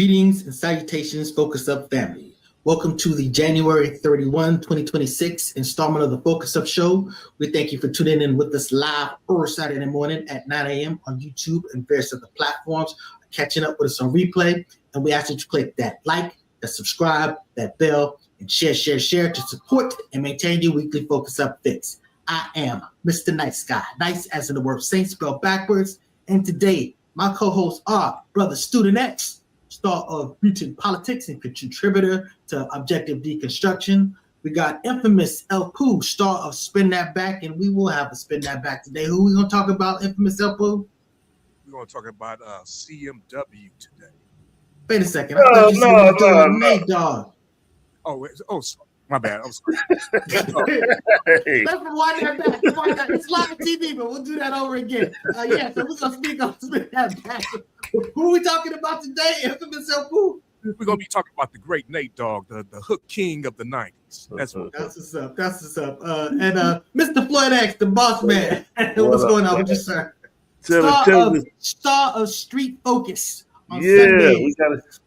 Greetings and salutations, Focus Up family. Welcome to the January 31, 2026 installment of the Focus Up Show. We thank you for tuning in with us live or Saturday morning at 9 a.m. on YouTube and various other platforms, catching up with us on replay. And we ask that you click that like, that subscribe, that bell, and share to support and maintain your weekly Focus Up fix. I am Mr. Nice Guy, nice as in the word saint spelled backwards. And today, my co-hosts are Brother Student X, star of Mutant Politics and contributor to Objective Deconstruction. We got infamous El Pooh, star of Spin That Back, and we will have a Spin That Back today. Who we gonna talk about, infamous El Pooh? We're gonna talk about CMW today. Wait a second. I thought you said we were doing Nate Dogg. Oh, my bad. I'm sorry. Let's rewind that back. It's live TV, but we'll do that over again. So we're gonna speak on Spin That Back. Who are we talking about today, infamous El Pooh? We're gonna be talking about the great Nate Dogg, the hook king of the 90s. That's what's up. And Mr. Floyd X, the boss man. What's going on with you, sir? Star of Street Focus. We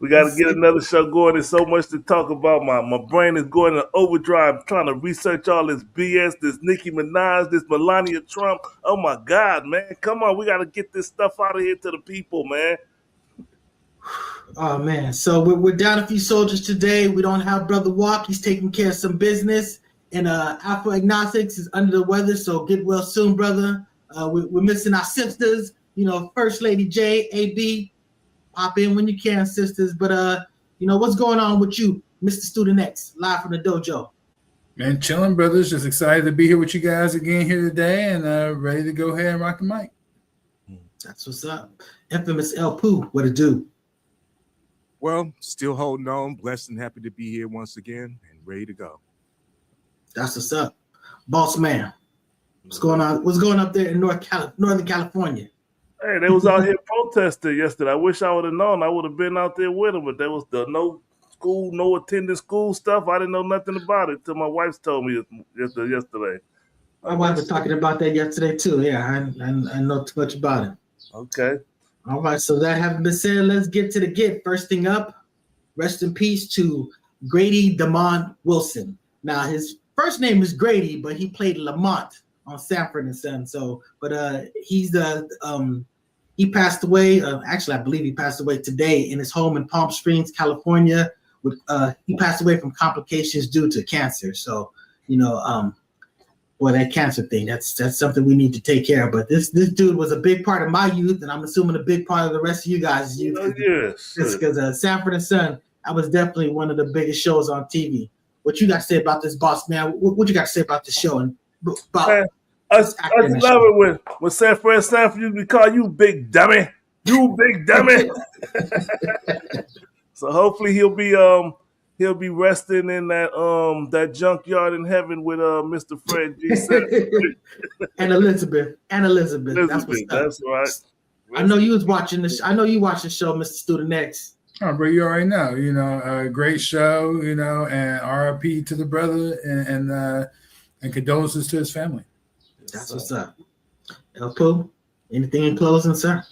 gotta get another show going. There's so much to talk about. My brain is going in overdrive trying to research all this BS, this Nicki Minaj, this Melania Trump. Oh my God, man. Come on, we gotta get this stuff out of here to the people, man. Oh man. So we're down a few soldiers today. We don't have Brother Walk, he's taking care of some business. And Afro Agnostics is under the weather, so get well soon, brother. We're missing our sisters, First Lady J, AB. Pop in when you can, sisters. But what's going on with you, Mr. Student X, live from the dojo? Man, chilling, brothers. Just excited to be here with you guys again here today, and ready to go ahead and rock the mic. That's what's up. Infamous El Pooh, what it do? Well, still holding on. Blessed and happy to be here once again and ready to go. That's what's up. Boss man, what's going on? What's going up there in Northern California? Hey, they was out here protesting yesterday. I wish I would have known. I would have been out there with them, but there was the no school, no attending school stuff. I didn't know nothing about it until my wife told me yesterday. My wife was talking about that yesterday too. Yeah, I know too much about it. Okay. All right, so that having been said, let's get to the get. First thing up, rest in peace to Grady Demond Wilson. Now, his first name is Grady, but he played Lamont on Sanford and Son. So, but he's he passed away. Actually, I believe he passed away today in his home in Palm Springs, California. He passed away from complications due to cancer. So, that cancer thing, that's something we need to take care of. But this dude was a big part of my youth, and I'm assuming a big part of the rest of you guys' youth. Yes. Because Sanford and Son, that was definitely one of the biggest shows on TV. What you got to say about this, boss man? What you got to say about the show and about? I love it when Sanford used to call you big dummy. You big dummy. So hopefully he'll be resting in that junkyard in heaven with Mr. Fred G. and Elizabeth. That's right. I know you was watching this. I know you watched the show, Mr. Student X. Oh, bro, you already know. Great show, and RIP to the brother, and condolences to his family. That's what's up. El Pooh, anything in closing, sir?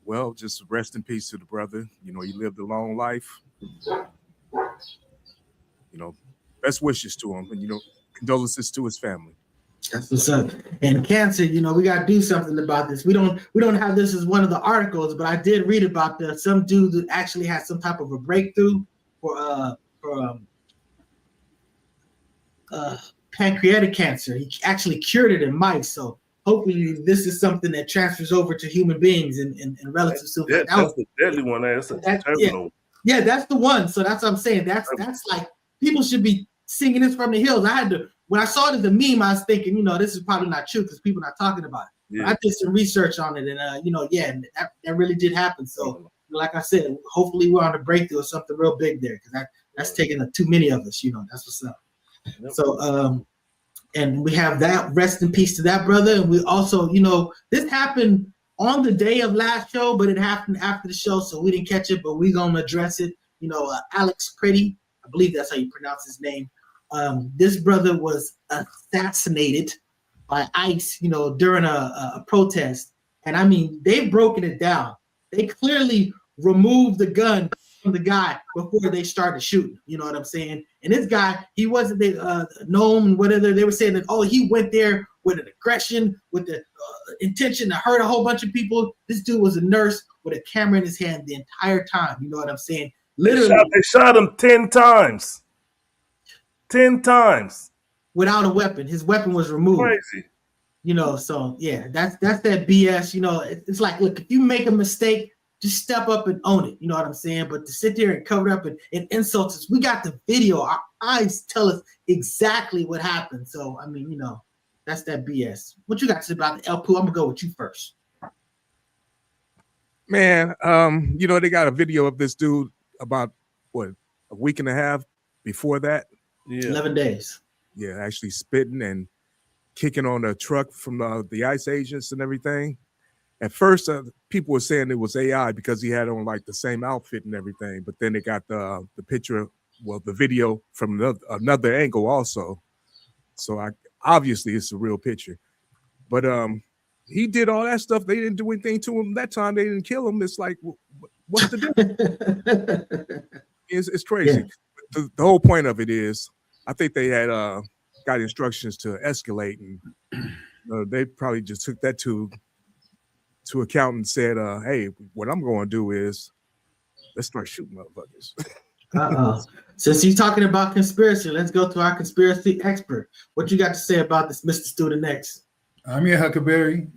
Well, just rest in peace to the brother. He lived a long life. Best wishes to him, and condolences to his family. That's what's up. And cancer, we got to do something about this. We don't have this as one of the articles, but I did read about some dude that actually had some type of a breakthrough for pancreatic cancer. He actually cured it in mice. So hopefully this is something that transfers over to human beings and relatives. That's the deadly one. That's a terminal. Yeah, that's the one. So that's what I'm saying. That's like people should be singing this from the hills. When I saw it as a meme, I was thinking, this is probably not true because people are not talking about it. Yeah. I did some research on it, and that really did happen. So, like I said, hopefully we're on the breakthrough of something real big there because that's taking too many of us. That's what's up. Yep. So, and we have that. Rest in peace to that brother. And we also, this happened on the day of last show, but it happened after the show, so we didn't catch it. But we're gonna address it. Alex Pretti, I believe that's how you pronounce his name. This brother was assassinated by ICE, during a protest. And I mean, they've broken it down. They clearly removed the gun from the guy before they started shooting. You know what I'm saying? And this guy, he wasn't the gnome and whatever. They were saying that, oh, he went there with an aggression, with the intention to hurt a whole bunch of people. This dude was a nurse with a camera in his hand the entire time. You know what I'm saying? Literally, they shot him 10 times. 10 times. Without a weapon. His weapon was removed. Crazy. You know, so yeah, that's that BS. You know, it's like, look, if you make a mistake, just step up and own it. You know what I'm saying? But to sit there and cover it up and insult us, we got the video. Our eyes tell us exactly what happened. So, I mean, you know, that's that BS. What you got to say about the El Poo? I'm going to go with you first. Man, you know, they got a video of this dude about, what, a week and a half before that? Yeah. 11 days. Yeah, actually spitting and kicking on a truck from the ICE agents and everything. At first, people were saying it was AI because he had on like the same outfit and everything. But then they got the picture, well, the video from another angle also. So obviously it's a real picture. But he did all that stuff. They didn't do anything to him that time. They didn't kill him. It's like, what's the difference? It's crazy. Yeah. The whole point of it is, I think they had got instructions to escalate, and they probably just took that to account and said, hey, what I'm going to do is let's start shooting motherfuckers. Since you're talking about conspiracy, let's go to our conspiracy expert. What you got to say about this, Mr. Student X? I'm your Huckleberry.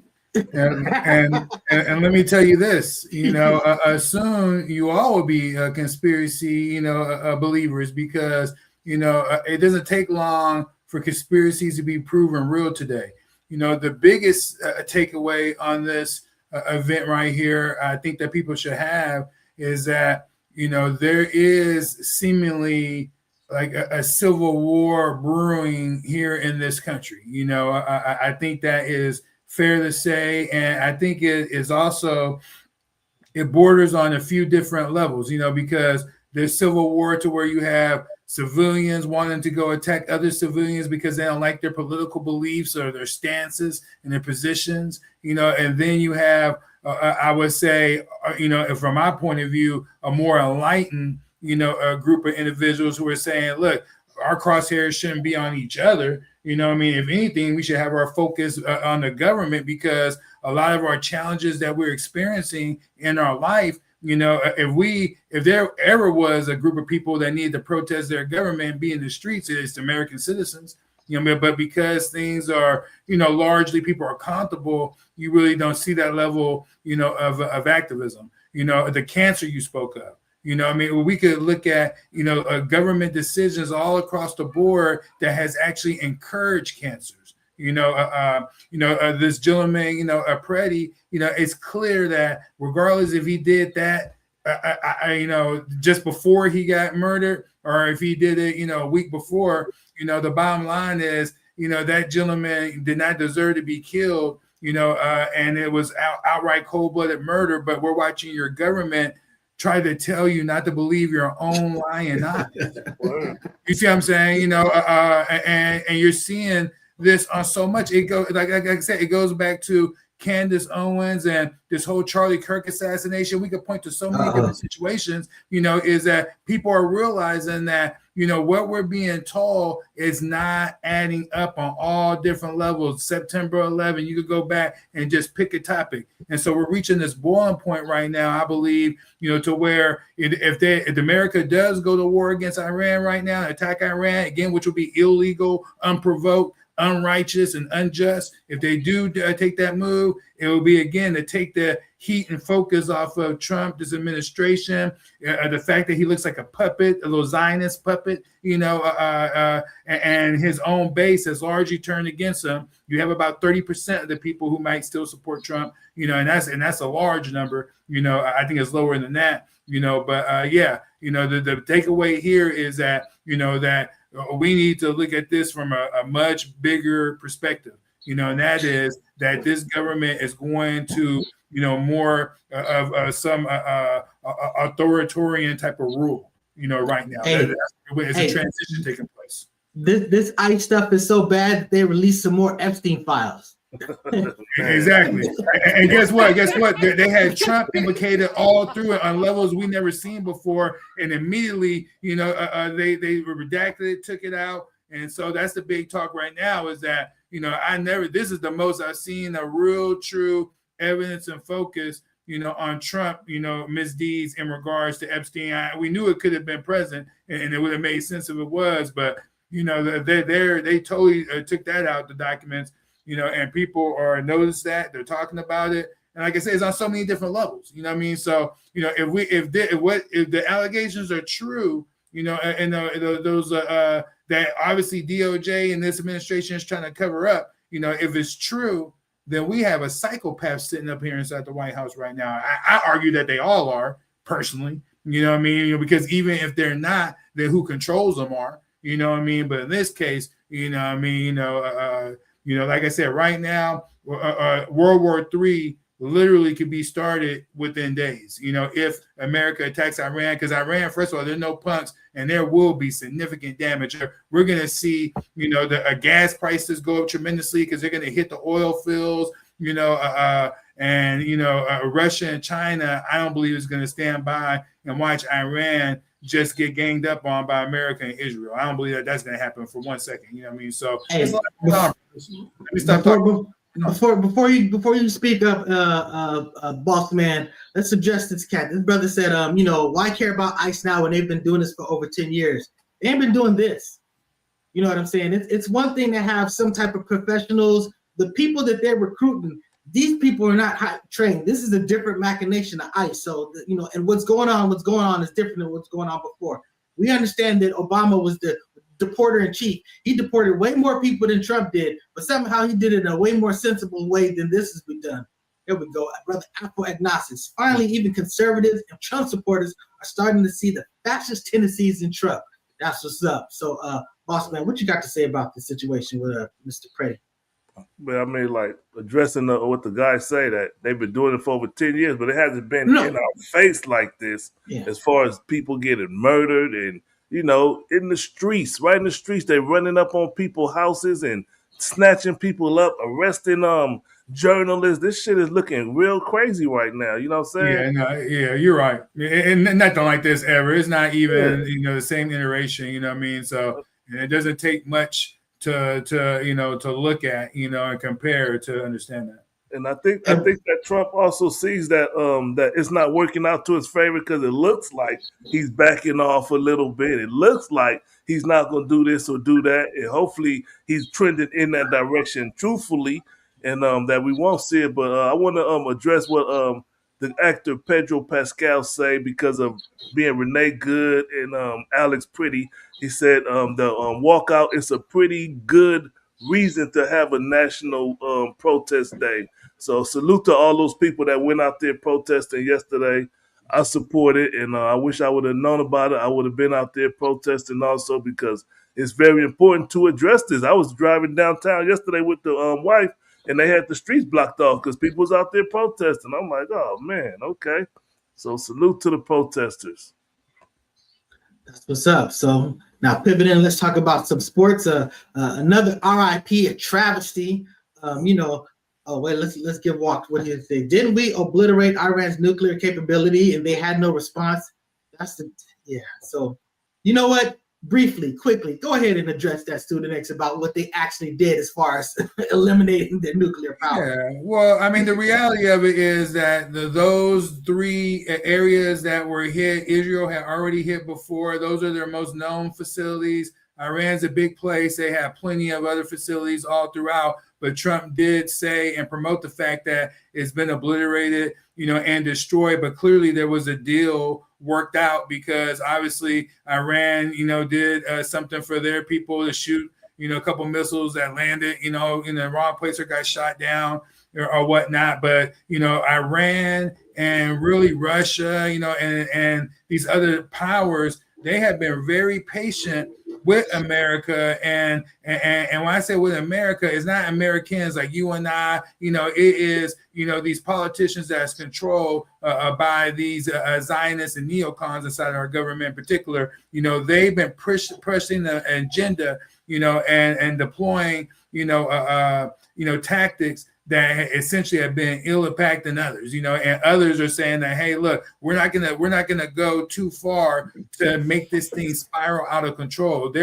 And let me tell you this, you know, soon you all will be conspiracy, you know, believers, because, you know, it doesn't take long for conspiracies to be proven real today. You know, the biggest takeaway on this event right here, I think that people should have, is that, you know, there is seemingly like a civil war brewing here in this country. You know, I think that is fair to say. And I think it is also, it borders on a few different levels, you know, because there's civil war to where you have civilians wanting to go attack other civilians because they don't like their political beliefs or their stances and their positions, you know, and then you have, I would say, you know, from my point of view, a more enlightened, you know, a group of individuals who are saying, look, our crosshairs shouldn't be on each other. You know what I mean? If anything, we should have our focus on the government, because a lot of our challenges that we're experiencing in our life, you know, if there ever was a group of people that need to protest their government and be in the streets, it's American citizens. You know, but because things are, you know, largely people are comfortable, you really don't see that level, you know, of activism. You know, the cancer you spoke of. You know, I mean, we could look at, you know, government decisions all across the board that has actually encouraged cancers. You know, this gentleman, you know, Pretti, you know, it's clear that regardless if he did that, you know, just before he got murdered, or if he did it, you know, a week before, you know, the bottom line is, you know, that gentleman did not deserve to be killed, you know, and it was outright cold-blooded murder. But we're watching your government try to tell you not to believe your own lying eyes. You see what I'm saying? You know, and you're seeing this on so much. It goes, like I said, it goes back to Candace Owens and this whole Charlie Kirk assassination. We could point to so many different situations, you know, is that people are realizing that, you know, what we're being told is not adding up on all different levels. September 11, you could go back and just pick a topic. And so we're reaching this boiling point right now, I believe, you know, to where if America does go to war against Iran right now, attack Iran again, which will be illegal, unprovoked, unrighteous, and unjust. If they do take that move, it will be, again, to take the heat and focus off of Trump, this administration, the fact that he looks like a puppet, a little Zionist puppet, you know, and his own base has largely turned against him. You have about 30% of the people who might still support Trump, you know, and that's a large number. You know, I think it's lower than that, you know, but yeah, you know, the takeaway here is that, you know, that we need to look at this from a much bigger perspective, you know, and that is that this government is going to, you know, more of some authoritarian type of rule, you know, right now. It's a transition taking place. This ICE stuff is so bad, they released some more Epstein files. Exactly. And guess what? They had Trump implicated all through it on levels we never seen before, and immediately, they redacted it, took it out, and so that's the big talk right now. Is that this is the most I've seen a real, true evidence and focus, on Trump, misdeeds in regards to Epstein. We knew it could have been present, and it would have made sense if it was, but they totally took that out the documents. And people are noticed that they're talking about it. And like I said, it's on so many different levels. You know what I mean? So, if the allegations are true, those that obviously DOJ and this administration is trying to cover up, if it's true, then we have a psychopath sitting up here inside the White House right now. I argue that they all are, personally. You know what I mean? Because even if they're not, then who controls them are. You know what I mean? But in this case, like I said, right now, World War III literally could be started within days. If America attacks Iran, because Iran, first of all, there's no punks, and there will be significant damage. We're going to see, the gas prices go up tremendously because they're going to hit the oil fields. Russia and China, I don't believe is going to stand by and watch Iran just get ganged up on by America and Israel. I don't believe that that's going to happen for 1 second. You know what I mean? So let me stop talking. Before you speak up, boss man, let's address this cat. This brother said, why care about ICE now when they've been doing this for over 10 years? They ain't been doing this. You know what I'm saying? It's one thing to have some type of professionals. The people that they're recruiting, these people are not high trained. This is a different machination of ICE. So, and what's going on is different than what's going on before. We understand that Obama was the deporter in chief. He deported way more people than Trump did, but somehow he did it in a way more sensible way than this has been done. Here we go, brother. Apple agnostics. Finally, even conservatives and Trump supporters are starting to see the fascist tendencies in Trump. That's what's up. So, boss man, what you got to say about the situation with Mr. Pretti? But I mean, like addressing what the guys say that they've been doing it for over 10 years, but it hasn't been in our face like this. Yeah. As far as people getting murdered and in the streets, right in the streets, they're running up on people's houses and snatching people up, arresting journalists. This shit is looking real crazy right now. You know what I'm saying? Yeah, you're right. And nothing like this ever. It's not even the same iteration. You know what I mean? So it doesn't take much to look at and compare to understand that. And I think that Trump also sees that that it's not working out to his favor because it looks like he's backing off a little bit. It looks like he's not going to do this or do that, and hopefully he's trending in that direction, truthfully, and that we won't see it. But I want to address what the actor Pedro Pascal say because of being Renee Good and Alex Pretti. He said the walkout is a pretty good reason to have a national protest day. So salute to all those people that went out there protesting yesterday. I support it, and I wish I would have known about it. I would have been out there protesting also because it's very important to address this. I was driving downtown yesterday with the wife, and they had the streets blocked off because people was out there protesting. I'm like, oh, man, okay. So salute to the protesters. That's what's up. So now pivoting, let's talk about some sports. Another RIP, a travesty. Let's give walk. What do you think? Didn't we obliterate Iran's nuclear capability and they had no response? So you know what? Briefly, quickly, go ahead and address that, Student X, about what they actually did as far as eliminating their nuclear power. Yeah, well, I mean, the reality of it is that those three areas that were hit, Israel had already hit before. Those are their most known facilities. Iran's a big place. They have plenty of other facilities all throughout. But Trump did say and promote the fact that it's been obliterated, and destroyed. But clearly there was a deal worked out because obviously Iran, did something for their people to shoot, a couple missiles that landed, in the wrong place or got shot down or whatnot. But, Iran and really Russia, and these other powers, they have been very patient with America, and when I say with America, it's not Americans like you and I. It is these politicians that's controlled by these Zionists and neocons inside our government in particular. They've been pushing the agenda, and deploying tactics that essentially have been ill impact than others, and others are saying that, hey, look, we're not gonna go too far to make this thing spiral out of control.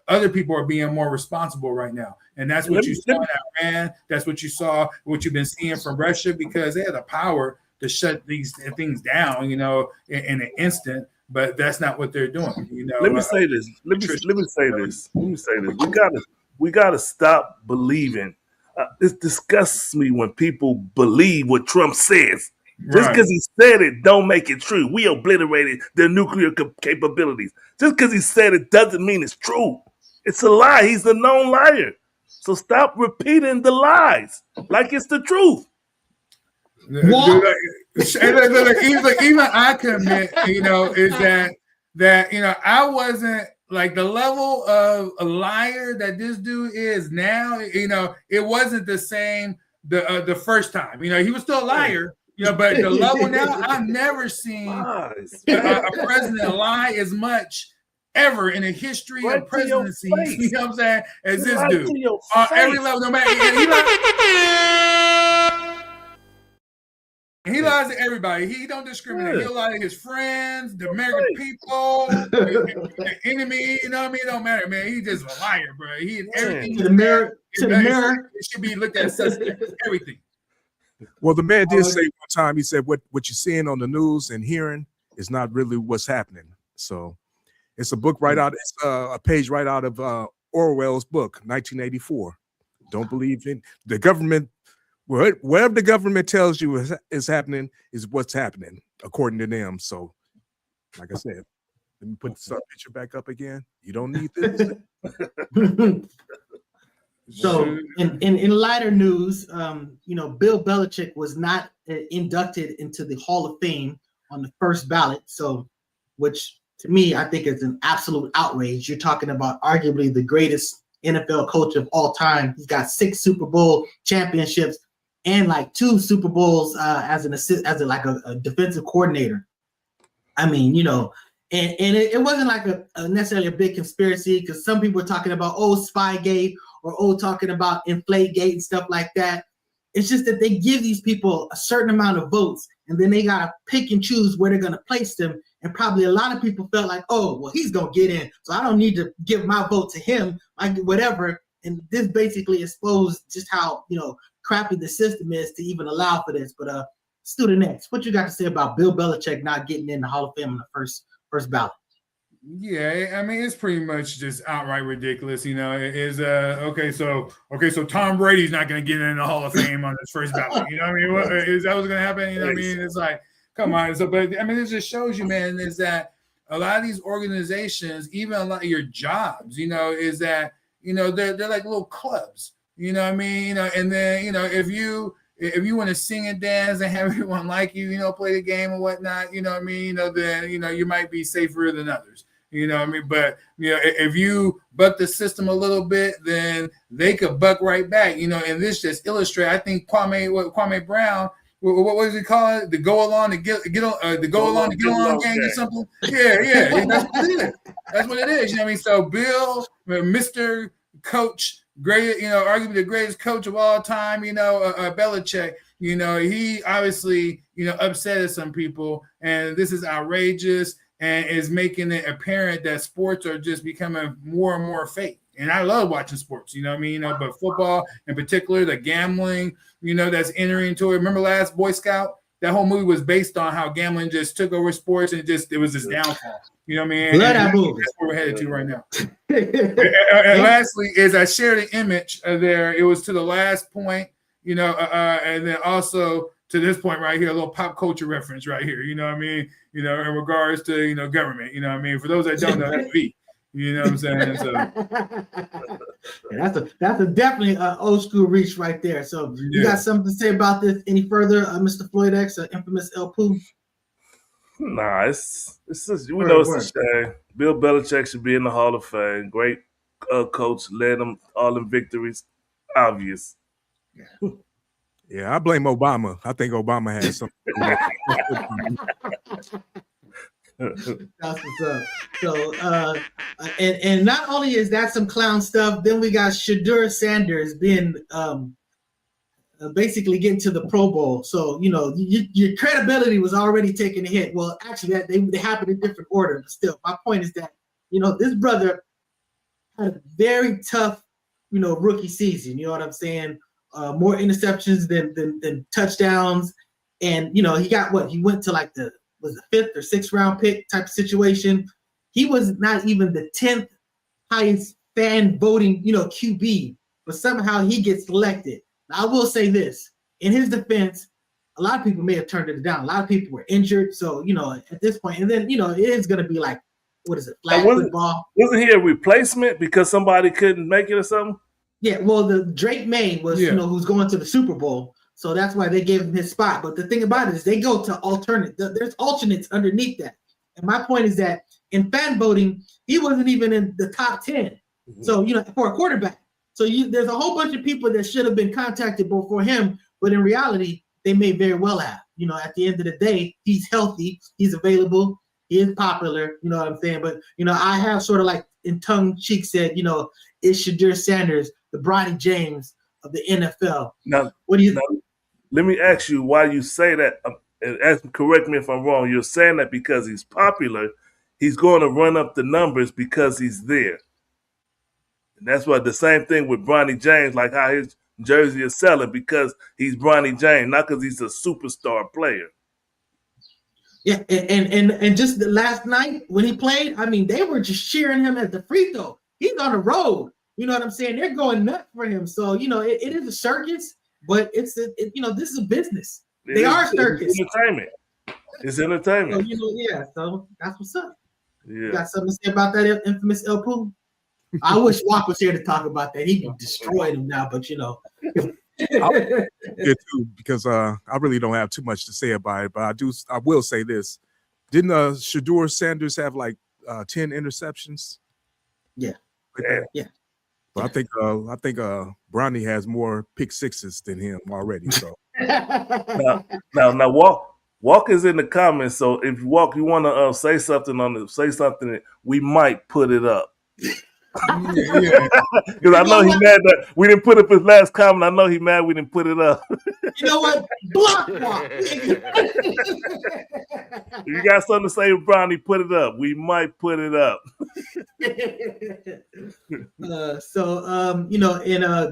Other people are being more responsible right now, and that's what you saw in Iran. That's what you saw, what you've been seeing from Russia, because they had the power to shut these things down, in an instant. But that's not what they're doing. Let me say this. We gotta stop believing. It disgusts me when people believe what Trump says. Just because he said it, don't make it true. We obliterated their nuclear capabilities. Just because he said it doesn't mean it's true. It's a lie. He's a known liar. So stop repeating the lies like it's the truth. Even I commit, is that I wasn't like the level of a liar that this dude is now. It wasn't the same the first time. He was still a liar. But the level now, I've never seen a president lie as much ever in the history of presidency. You know what I'm saying? As this dude on every level, no matter. He lies to everybody. He don't discriminate. He'll lie to his friends, the American people, the enemy. You know what I mean? It don't matter, man. He's just a liar, bro. Everything to the mirror. It should be looked at as suspect. Everything. Well, the man did say one time. He said, "What you're seeing on the news and hearing is not really what's happening." So, it's a book right out. It's a page right out of Orwell's book, 1984. Don't believe in the government. Whatever the government tells you is happening is what's happening, according to them. So, like I said, let me put the picture back up again. You don't need this. So, in lighter news, Bill Belichick was not inducted into the Hall of Fame on the first ballot. So, which to me, I think is an absolute outrage. You're talking about arguably the greatest NFL coach of all time. He's got 6 Super Bowl championships and like 2 Super Bowls as a defensive coordinator. I mean, and it wasn't like a necessarily a big conspiracy, because some people were talking about Spygate or talking about Inflategate and stuff like that. It's just that they give these people a certain amount of votes, and then they gotta pick and choose where they're gonna place them. And probably a lot of people felt like, oh, well, he's gonna get in, so I don't need to give my vote to him, like whatever. And this basically exposed just how crappy the system is to even allow for this. But Student X, what you got to say about Bill Belichick not getting in the Hall of Fame on the first ballot? Yeah, I mean, it's pretty much just outright ridiculous. It is okay. So Tom Brady's not going to get in the Hall of Fame on his first ballot. You know what I mean? Is that what's going to happen? You know what I mean? It's like, come on. So, but I mean, it just shows you, man, is that a lot of these organizations, even a lot of your jobs, is that they're like little clubs. You know what I mean? And then if you want to sing and dance and have everyone like you, play the game and whatnot, you know what I mean? Then you might be safer than others. You know what I mean? But if you buck the system a little bit, then they could buck right back. And this just illustrates. I think Kwame Brown. What was he call it? The go along to get on the go along to get along game or something. Yeah. That's what it is. That's what it is. You know what I mean? So Bill, Mr. Coach, great, arguably the greatest coach of all time, Belichick, he obviously, upset at some people, and this is outrageous and is making it apparent that sports are just becoming more and more fake. And I love watching sports, you know what I mean? But football in particular, the gambling, that's entering into it. Remember last Boy Scout? That whole movie was based on how gambling just took over sports, and it was this downfall. You know what I mean? That's where we're headed to right now. And lastly, is I shared an image there. It was to the last point, and then also to this point right here, a little pop culture reference right here. You know what I mean? In regards to government. You know what I mean? For those that don't know, that's V. You know what I'm saying? So that's a definitely old school reach right there. So you got something to say about this any further, Mr. Floyd X, infamous El Poo? Nah, it's just, we know it's a shame. Bill Belichick should be in the Hall of Fame. Great coach, led them all in victories. Obvious. Yeah, I blame Obama. I think Obama has something. That's what's up. So, and not only is that some clown stuff, then we got Shedeur Sanders being basically getting to the Pro Bowl. So, your credibility was already taking a hit. Well, actually, they happened in different order, but still, my point is that, this brother had a very tough, rookie season. You know what I'm saying? More interceptions than touchdowns. And, he got what? He went to like the 5th or 6th round pick type of situation. He was not even the 10th highest fan voting, QB, but somehow he gets selected. Now, I will say this, in his defense, a lot of people may have turned it down. A lot of people were injured. So, at this point, and then, it is going to be like, what is it, flag football? Wasn't he a replacement because somebody couldn't make it or something? Yeah, well, the Drake May was, who's going to the Super Bowl. So that's why they gave him his spot. But the thing about it is they go to alternate. There's alternates underneath that. And my point is that in fan voting, he wasn't even in the top 10. Mm-hmm. So, for a quarterback. So there's a whole bunch of people that should have been contacted before him. But in reality, they may very well have. At the end of the day, he's healthy. He's available. He is popular. You know what I'm saying? But, I have sort of like in tongue-cheek said, is Shedeur Sanders the Bronny James of the NFL? Now, what do you think? Let me ask you why you say that. Correct me if I'm wrong. You're saying that because he's popular, he's going to run up the numbers because he's there. And that's what the same thing with Bronny James, like how his jersey is selling because he's Bronny James, not because he's a superstar player. Yeah, and just the last night when he played, I mean, they were just cheering him at the free throw. He's on the road. You know what I'm saying? They're going nuts for him. So, it is a circus, but this is a business. They are circus. It's entertainment. So, so that's what's up. Yeah. You got something to say about that infamous El Poo? I wish Walk was here to talk about that. He'd be destroying him now, but Yeah, too, because I really don't have too much to say about it, but I will say this. Didn't Shedeur Sanders have like 10 interceptions? Yeah. Yeah. But I think Bronny has more pick sixes than him already. So now Walk is in the comments. So if you want to say something, we might put it up. Because I know he's mad that we didn't put up his last comment. I know he's mad we didn't put it up. You know what? Block Walk. If you got something to say with Bronny, put it up. We might put it up. In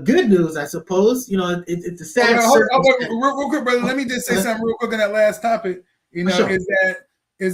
good news, I suppose, it's a sad real quick, brother. Let me just say something real quick on that last topic. Sure. Is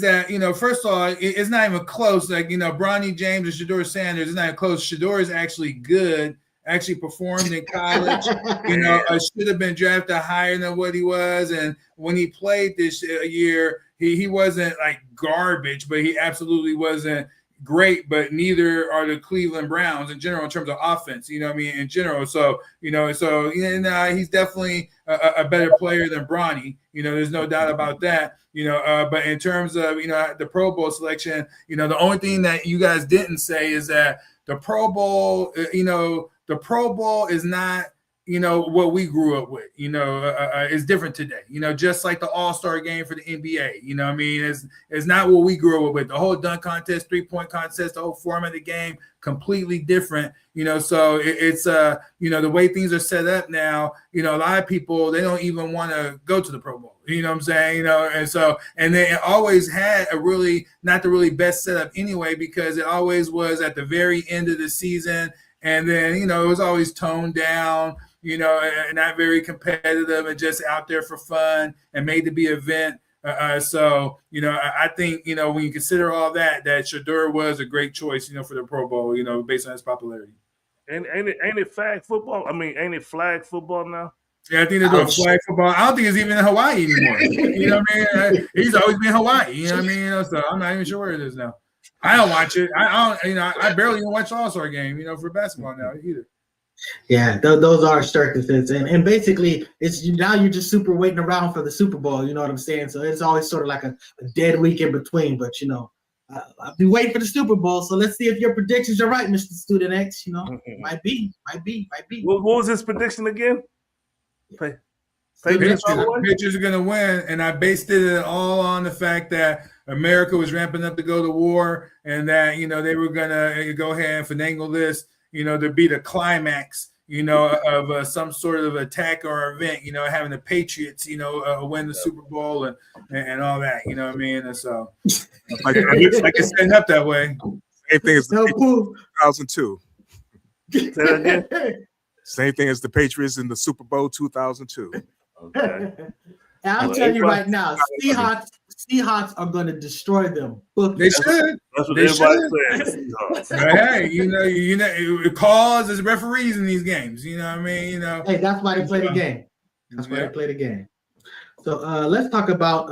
that first of all, it's not even close. Like, Bronny James and Shedeur Sanders is not even close. Shedeur is actually good. Actually performed in college. Should have been drafted higher than what he was. And when he played this year, he wasn't like garbage, but he absolutely wasn't great. But neither are the Cleveland Browns in general in terms of offense. In general. So he's definitely a better player than Bronny. There's no doubt about that. But in terms of the Pro Bowl selection, the only thing that you guys didn't say is that the Pro Bowl, the Pro Bowl is not, what we grew up with, is different today, just like the All-Star game for the NBA, it's not what we grew up with. The whole dunk contest, 3-point contest, the whole format of the game, completely different, so it's the way things are set up now, a lot of people, they don't even want to go to the Pro Bowl, you know what I'm saying, and they always had not the really best setup anyway, because it always was at the very end of the season. And then, it was always toned down, and not very competitive and just out there for fun and made to be an event. I think, when you consider all that Shedeur was a great choice, for the Pro Bowl, based on his popularity. Ain't it flag football? I mean, ain't it flag football now? Yeah, I think they're doing flag football. I don't think it's even in Hawaii anymore. You know what I mean? He's always been Hawaii. You know what I mean? So I'm not even sure where it is now. I don't watch it. I don't. I barely even watch the All-Star game. For basketball now either. Yeah, those are circuses, and basically it's now you're just super waiting around for the Super Bowl. You know what I'm saying? So it's always sort of like a dead week in between. But I'll be waiting for the Super Bowl. So let's see if your predictions are right, Mr. Student X. Might be. What was his prediction again? Patriots all the way? Patriots are going to win, and I based it all on the fact that America was ramping up to go to war, and that they were going to go ahead and finagle this, to be the climax, of some sort of attack or event, having the Patriots, win the Super Bowl and all that, you know what I mean? And so, like it's setting up that way. Same thing as the Patriots 2002. Say that again? Same thing as the Patriots in the Super Bowl 2002. Okay. And I'll tell you right now, Seahawks are going to destroy them. They should. That's what everybody's saying. Hey, calls as referees in these games. You know what I mean? Hey, that's why they play the game. That's why they play the game. So let's talk about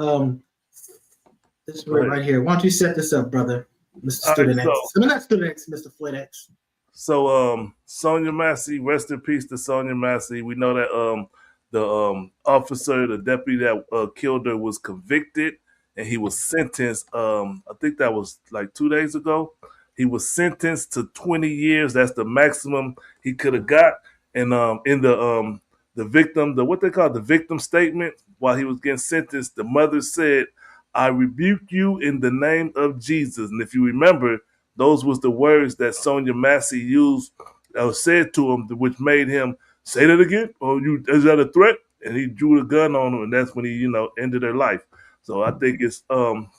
this right here. Why don't you set this up, brother, Mr. Student X? Not Student X, Mr. Flit X. So Sonya Massey, rest in peace to Sonya Massey. We know that the officer, the deputy that killed her, was convicted and he was sentenced. I think that was like 2 days ago. He was sentenced to 20 years. That's the maximum he could have got. And in the victim, what they call the victim statement, while he was getting sentenced, the mother said, "I rebuke you in the name of Jesus." And if you remember, those was the words that Sonya Massey used or said to him, which made him say that again. Or is that a threat? And he drew the gun on her, and that's when he, ended her life. So I think it's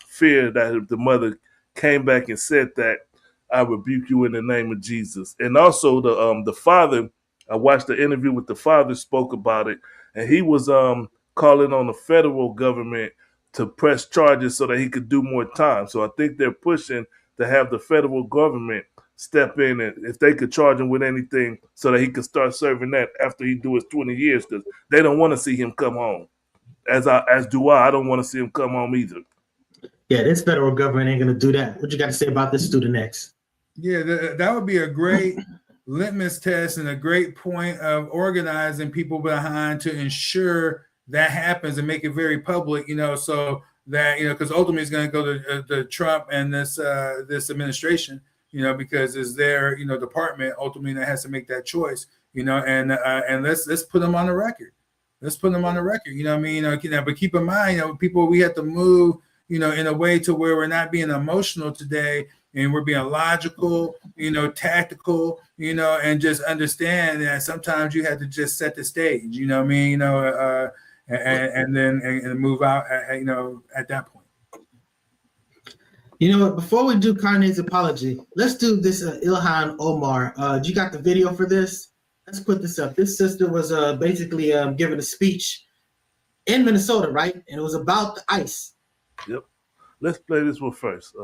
fair that if the mother came back and said that, "I rebuke you in the name of Jesus." And also the father, I watched the interview with the father, spoke about it, and he was calling on the federal government to press charges so that he could do more time. So I think they're pushing to have the federal government step in, and if they could charge him with anything so that he could start serving that after he do his 20 years, because they don't want to see him come home. As do I. I don't want to see him come home either. Yeah, this federal government ain't going to do that. What you got to say about this Student X? Yeah, that would be a great litmus test and a great point of organizing people behind to ensure that happens and make it very public, so that, because ultimately it's going to go to Trump and this administration, because it's their, department ultimately that has to make that choice, and let's put them on the record. Let's put them on the record, you know what I mean? But keep in mind, people, we have to move, in a way to where we're not being emotional today and we're being logical, tactical, and just understand that sometimes you have to just set the stage, you know what I mean? And then move out, at that point. Before we do Kanye's apology, let's do this Ilhan Omar. You got the video for this? Let's put this up. This sister was basically giving a speech in Minnesota, right? And it was about the ICE. Yep. Let's play this one first.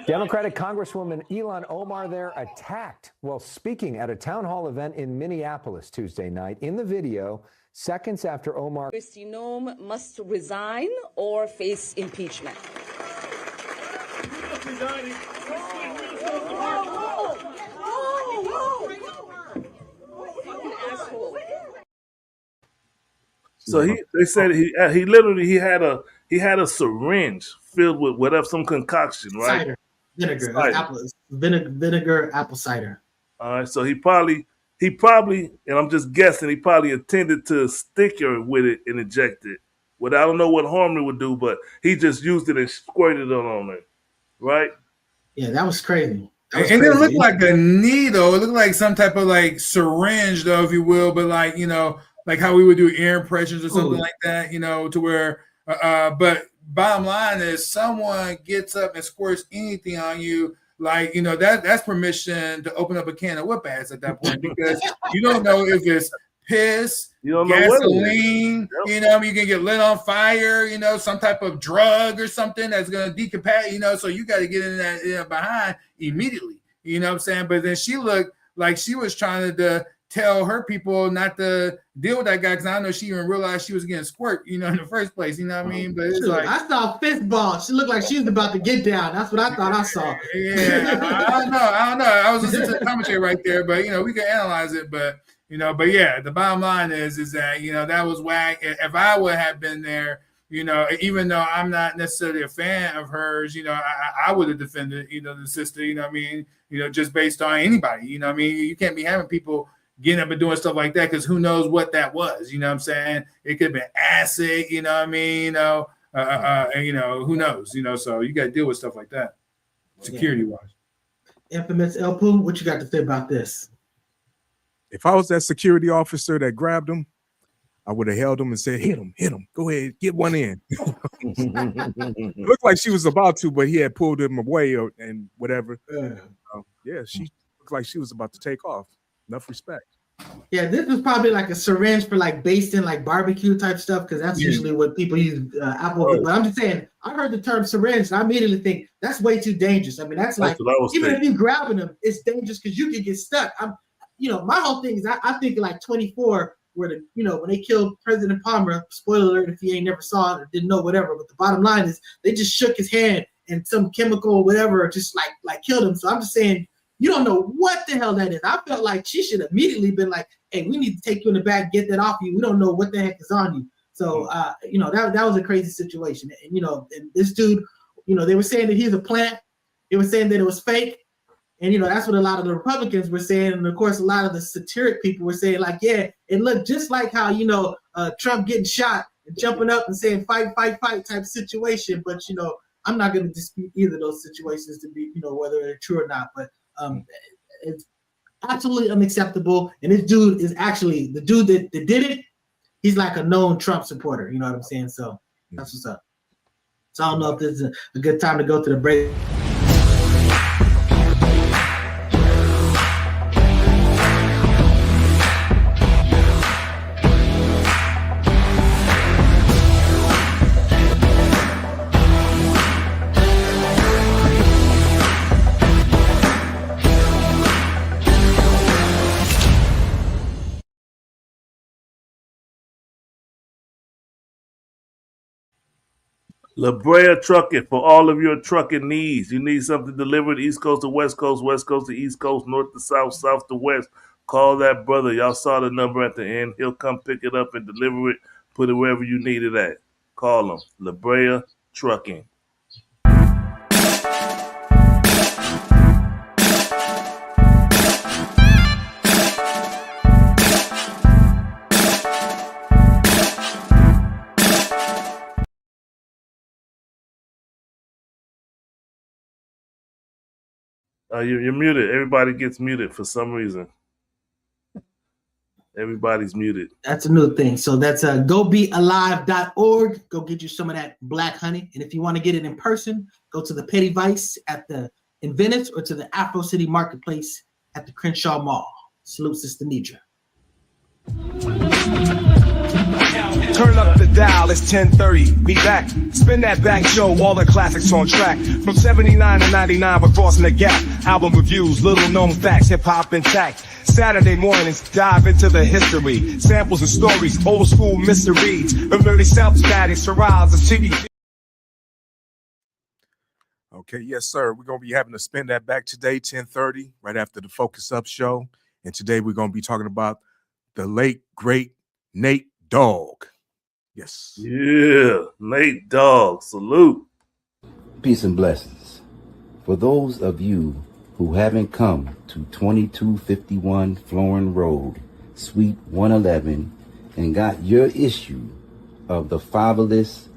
Democratic Congresswoman Ilhan Omar there attacked while speaking at a town hall event in Minneapolis Tuesday night. In the video, seconds after Omar... Nome must resign or face impeachment. So they said he literally had a syringe filled with whatever, some concoction, right? Cider, vinegar, apple cider. All right, so he probably, and I'm just guessing, he probably intended to stick her with it and inject it. Well, I don't know what harm it would do, but he just used it and squirted it on her, right? Yeah, that was crazy. It didn't look like a needle. It looked like some type of like syringe, though, if you will, but like, like how we would do ear impressions or something like that, to where, but bottom line is someone gets up and squirts anything on you, like, that's permission to open up a can of whoop ass at that point, because you don't know if it's piss, gasoline, you can get lit on fire, some type of drug or something that's going to decapacitate, so you got to get in that behind immediately, you know what I'm saying? But then she looked like she was trying to tell her people not to deal with that guy, because I don't know she even realized she was getting squirt, in the first place, you know what I mean? But it's like, I saw a fist ball. She looked like she was about to get down. That's what I thought I saw. Yeah, I don't know. I was listening to the commentary right there, but we can analyze it. But but yeah, the bottom line is that that was whack. If I would have been there, even though I'm not necessarily a fan of hers, I would have defended the sister, just based on anybody, you can't be having people getting up and doing stuff like that, because who knows what that was? You know what I'm saying? It could have been acid. You know what I mean? And, who knows? So you got to deal with stuff like that, security wise. Infamous El Poo, what you got to say about this? If I was that security officer that grabbed him, I would have held him and said, hit him. Go ahead, get one in. Looked like she was about to, but he had pulled him away and whatever. She looked like she was about to take off. Enough respect. Yeah, this is probably like a syringe for like basting, like barbecue type stuff, because that's usually what people use apple. But I'm just saying, I heard the term syringe, and I immediately think that's way too dangerous. I mean, that's like, even if you're grabbing them, it's dangerous because you can get stuck. My whole thing is I think like 24, where when they killed President Palmer, spoiler alert if you ain't never saw it or didn't know, whatever. But the bottom line is they just shook his hand and some chemical or whatever just like killed him. So I'm just saying, you don't know what the hell that is. I felt like she should immediately been like, hey, we need to take you in the back, get that off you. We don't know what the heck is on you. So, that was a crazy situation. And, and this dude, they were saying that he's a plant. They were saying that it was fake. And, that's what a lot of the Republicans were saying. And, of course, a lot of the satiric people were saying, like, yeah, it looked just like how, Trump getting shot and jumping up and saying fight, fight, fight type situation. But, I'm not going to dispute either of those situations to be, whether they're true or not. But it's absolutely unacceptable. And this dude is actually the dude that did it. He's like a known Trump supporter. You know what I'm saying? So that's what's up. So I don't know if this is a good time to go to the break. La Brea Trucking, for all of your trucking needs. You need something delivered East Coast to West Coast, West Coast to East Coast, North to South, South to West. Call that brother. Y'all saw the number at the end. He'll come pick it up and deliver it, put it wherever you need it at. Call him. La Brea Trucking. You're muted. Everybody gets muted for some reason. Everybody's muted. That's a new thing. So that's gobealive.org. Go get you some of that black honey. And if you want to get it in person, go to the Petty Vice in Venice or to the Afro City Marketplace at the Crenshaw Mall. Salute, Sister Nidra. Turn up the dial, it's 10:30. Be back. Spin that back show, all the classics on track. From 79 to 99, we're crossing the gap. Album reviews, little known facts, hip hop intact. Saturday mornings, dive into the history. Samples and stories, old school mysteries. From early self-static, Shiraz, and CD. Okay, yes, sir. We're going to be having to spin that back today, 10:30, right after the Focus Up show. And today we're going to be talking about the late, great Nate Dogg. Yes. Yeah, Nate Dogg. Salute. Peace and blessings. For those of you who haven't come to 2251 Florin Road, Suite 111, and got your issue of the fiberless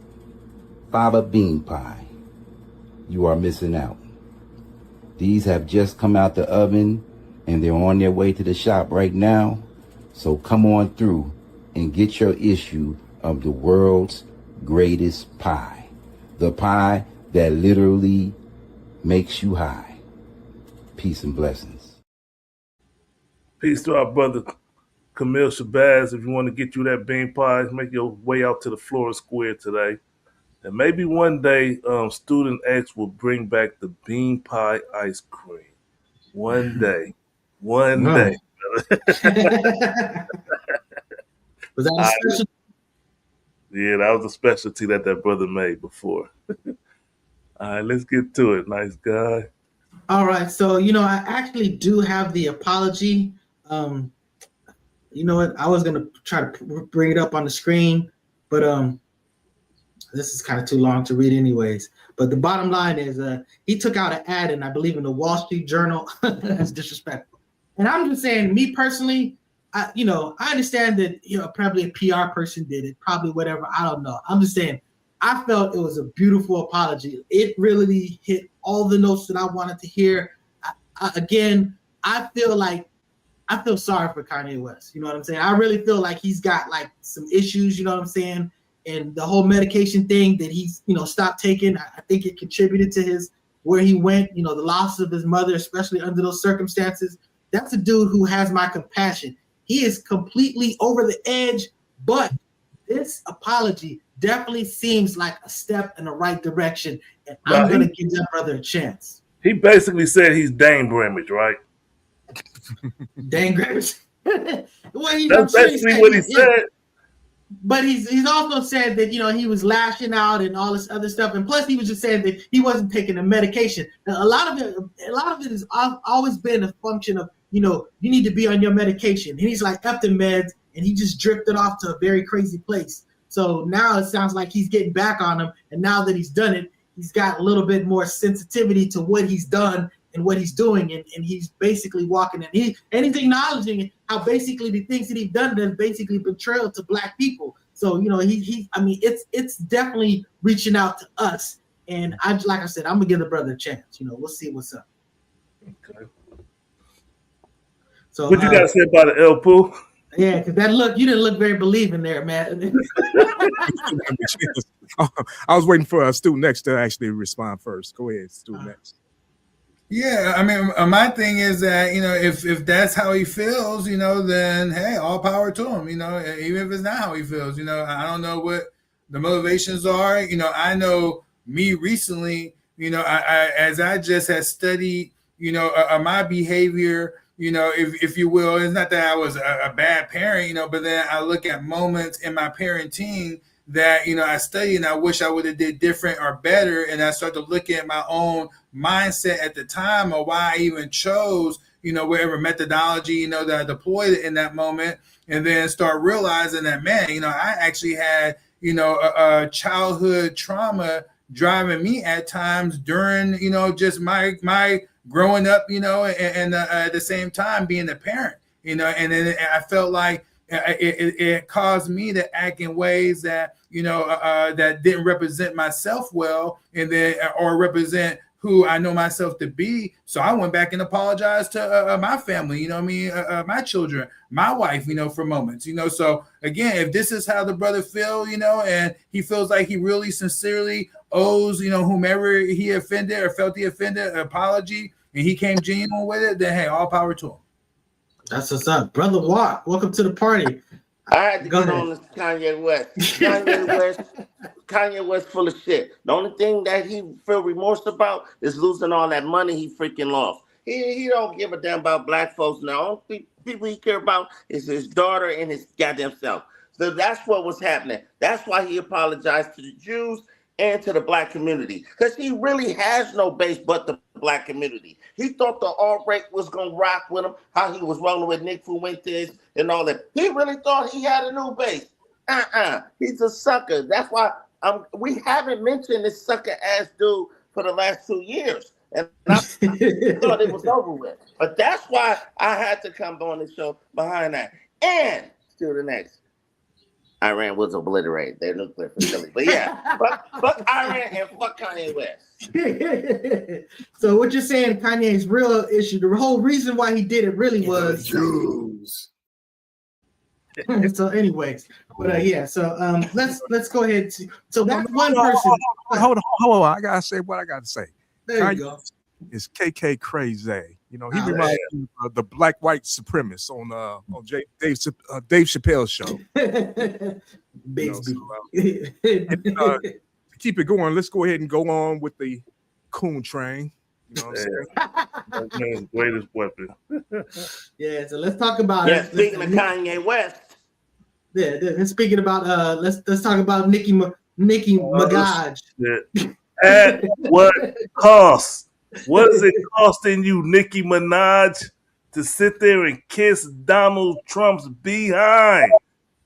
fava bean pie, you are missing out. These have just come out the oven and they're on their way to the shop right now. So come on through and get your issue of the world's greatest pie. The pie that literally makes you high. Peace and blessings. Peace to our brother Camille Shabazz. If you want to get you that bean pie, make your way out to the Flora Square today. And maybe one day Student X will bring back the bean pie ice cream. One day. One day. Was that a special? Yeah, that was a specialty that brother made before. All right, let's get to it. Nice guy. All right, so I actually do have the apology. You know what? I was gonna try to bring it up on the screen, but this is kind of too long to read, anyways. But the bottom line is, he took out an ad, and I believe in the Wall Street Journal. That's disrespectful. And I'm just saying, me personally, I understand that probably a PR person did it, probably whatever. I don't know. I'm just saying, I felt it was a beautiful apology. It really hit all the notes that I wanted to hear. I feel sorry for Kanye West. You know what I'm saying? I really feel like he's got like some issues. You know what I'm saying? And the whole medication thing that he's stopped taking, I think it contributed to where he went. The loss of his mother, especially under those circumstances. That's a dude who has my compassion. He is completely over the edge, but this apology definitely seems like a step in the right direction, and I'm going to give that brother a chance. He basically said he's Dane Bramage, right? Dane Bramage. That's basically what he said. But he's also said that he was lashing out and all this other stuff, and plus he was just saying that he wasn't taking the medication. Now, a lot of it has always been a function of you need to be on your medication, and he's like F the meds, and he just drifted off to a very crazy place. So now it sounds like he's getting back on him, and now that he's done it, he's got a little bit more sensitivity to what he's done and what he's doing, and he's basically walking in. He's acknowledging how basically the things that he's done is basically betrayal to Black people. So it's definitely reaching out to us, and like I said, I'm gonna give the brother a chance. We'll see what's up. Okay. So what you got to say about the El Poo? Yeah, because you didn't look very believing there, man. I was waiting for Stu next to actually respond first. Go ahead, Stu next. Yeah, I mean, my thing is that if that's how he feels, then hey, all power to him. Even if it's not how he feels, I don't know what the motivations are. I know me recently. As I just had studied, my behavior. If you will, it's not that I was a bad parent, but then I look at moments in my parenting that, I study and I wish I would have did different or better. And I start to look at my own mindset at the time or why I even chose, whatever methodology, that I deployed in that moment. And then start realizing that, man, I actually had, a childhood trauma driving me at times during, just my growing up, and at the same time being a parent, and then I felt like it caused me to act in ways that, that didn't represent myself well, and then or represent who I know myself to be. So I went back and apologized to my family, my children, my wife, for moments, So again, if this is how the brother feel, and he feels like he really sincerely owes, whomever he offended or felt he offended an apology, and he came genuine with it, then hey, all power to him. That's what's up. Brother Watt, welcome to the party. I had to get on this Kanye West. Kanye West full of shit. The only thing that he feel remorse about is losing all that money he freaking lost. He don't give a damn about Black folks now. Only people he care about is his daughter and his goddamn self. So that's what was happening. That's why he apologized to the Jews and to the Black community, because he really has no base but the Black community. He thought the alt-right was going to rock with him, how he was rolling with Nick Fuentes and all that. He really thought he had a new base. He's a sucker. That's why we haven't mentioned this sucker-ass dude for the last 2 years. And I thought it was over with. But that's why I had to come on the show behind that. And to the next. Iran was obliterated their nuclear facility. But yeah, fuck Iran and fuck Kanye West. So what you're saying, Kanye's real issue, the whole reason why he did it really was Jews. So anyways, but so let's go ahead. So that one person. Hold on. I gotta say what I gotta say. There you go. Is KK crazy? He reminds me of the black-white supremacist on Dave Chappelle's show. To keep it going, let's go ahead and go on with the coon train. You know what I'm saying? That man's greatest weapon. Yeah, so let's talk about it. Speaking of Kanye West. Yeah, speaking about let's talk about Nicki Minaj. At what cost? What is it costing you, Nicki Minaj, to sit there and kiss Donald Trump's behind?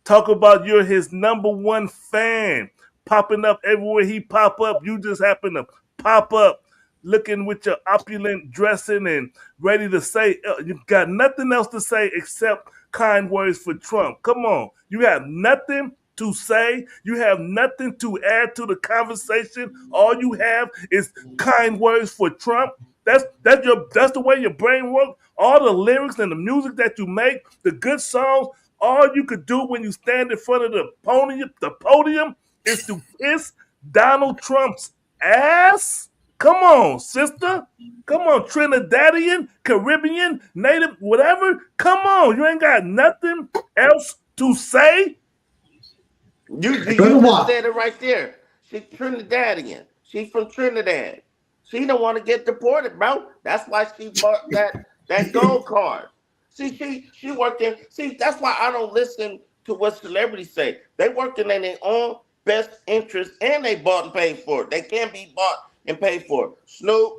Talk about you're his number one fan, popping up everywhere he pop up. You just happen to pop up looking with your opulent dressing and ready to say, you've got nothing else to say except kind words for Trump. Come on. You have nothing to say. You have nothing to add to the conversation. All you have is kind words for Trump. That's the way your brain works. All the lyrics and the music that you make, the good songs, all you could do when you stand in front of the podium is to kiss Donald Trump's ass. Come on, sister. Come on, Trinidadian, Caribbean, Native, whatever. Come on, you ain't got nothing else to say. You just said it right there. She's Trinidadian. She's from Trinidad. She don't want to get deported, bro. That's why she bought that gold card. See, she working. See, that's why I don't listen to what celebrities say. They working in their own best interest, and they bought and paid for it. They can't be bought and paid for. Snoop,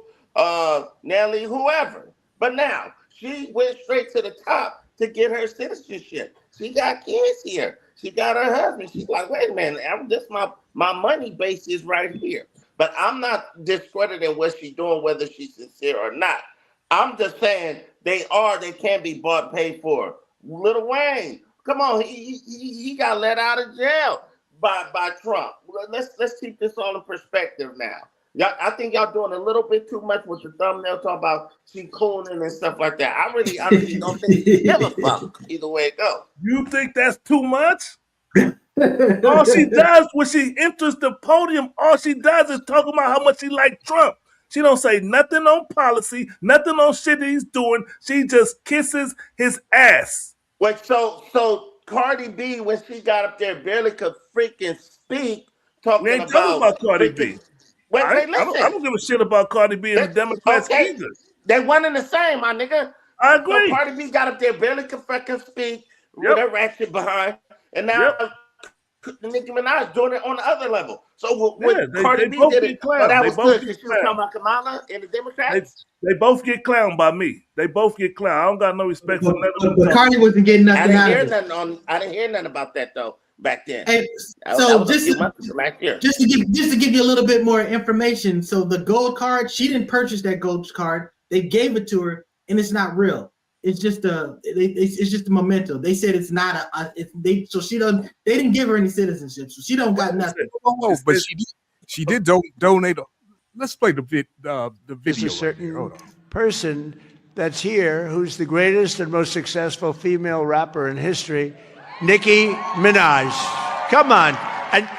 Nelly, whoever. But now she went straight to the top to get her citizenship. She got kids here. She got her husband. She's like, wait a minute, this my money base is right here. But I'm not discrediting what she's doing, whether she's sincere or not. I'm just saying they can't be bought and paid for. Lil Wayne, come on, he got let out of jail by Trump. Let's keep this all in perspective now. Y'all, I think y'all doing a little bit too much with the thumbnail talking about she cooning and stuff like that. I really don't think she give a fuck either way it goes. You think that's too much? All she does when she enters the podium, all she does is talk about how much she like Trump. She don't say nothing on policy, nothing on shit he's doing. She just kisses his ass. Wait, so Cardi B, when she got up there, barely could freaking speak, talking we ain't about Cardi B. Wait, I listen. don't give a shit about Cardi B and the Democrats either. They one and the same, my nigga. I agree. So Cardi B got up there, barely could fucking speak, with her ratchet behind, and now Nicki Minaj doing it on the other level. So Cardi B did it, that was good because she was talking about Kamala and the Democrats. They both get clowned by me. They both get clowned. I don't got no respect for none of them. But Kanye wasn't getting nothing I out of it. I didn't hear nothing about that though back then. Hey, so just to give you a little bit more information. So the gold card, she didn't purchase that gold card. They gave it to her, and it's not real. It's just it's just a memento. They said it's not they didn't give her any citizenship, so she don't got nothing. Oh, but she did donate. Let's play the video. There's a certain person that's here who's the greatest and most successful female rapper in history, Nicki Minaj. Come on, and